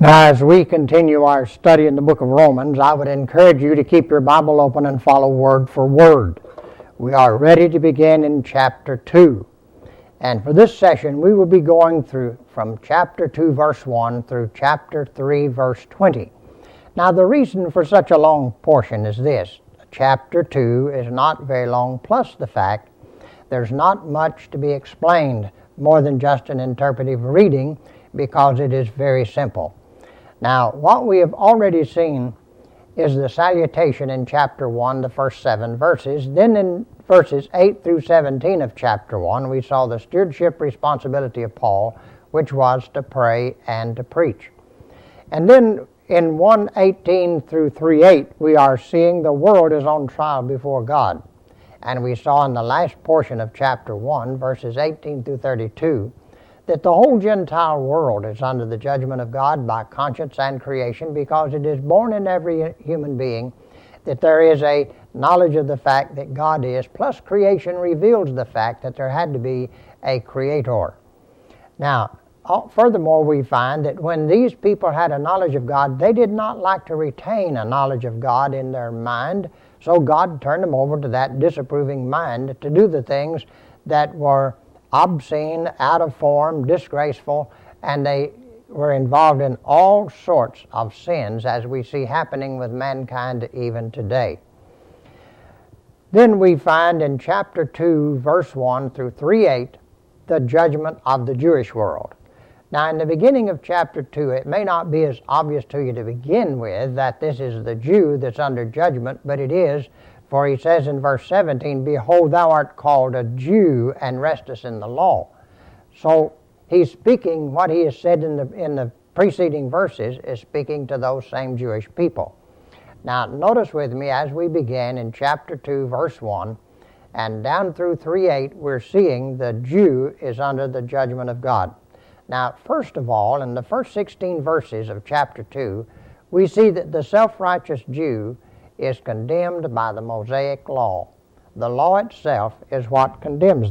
Now, as we continue our study in the book of Romans, I would encourage you to keep your Bible open and follow word for word. We are ready to begin in chapter 2. And for this session, we will be going through from chapter 2, verse 1 through chapter 3, verse 20. Now, the reason for such a long portion is this. Chapter 2 is not very long, plus the fact there's not much to be explained more than just an interpretive reading because it is very simple. Now, what we have already seen is the salutation in chapter 1, the first 7 verses. Then in verses 8 through 17 of chapter 1, we saw the stewardship responsibility of Paul, which was to pray and to preach. And then in 1:18 through 3:8, we are seeing the world is on trial before God. And we saw in the last portion of chapter 1, verses 18 through 32, that the whole Gentile world is under the judgment of God by conscience and creation, because it is born in every human being that there is a knowledge of the fact that God is, plus creation reveals the fact that there had to be a creator. Now, furthermore, we find that when these people had a knowledge of God, they did not like to retain a knowledge of God in their mind, so God turned them over to that disapproving mind to do the things that were obscene, out of form, disgraceful, and they were involved in all sorts of sins, as we see happening with mankind even today. Then we find in chapter 2, verse 1 through 3:8, the judgment of the Jewish world. Now, in the beginning of chapter 2, it may not be as obvious to you to begin with that this is the Jew that's under judgment, but it is. For he says in verse 17, "Behold, thou art called a Jew, and restest in the law." So he's speaking, what he has said in the preceding verses is speaking to those same Jewish people. Now notice with me as we begin in chapter 2, verse 1, and down through 3:8, we're seeing the Jew is under the judgment of God. Now, first of all, in the first 16 verses of chapter 2, we see that the self-righteous Jew is condemned by the Mosaic law. The law itself is what condemns them.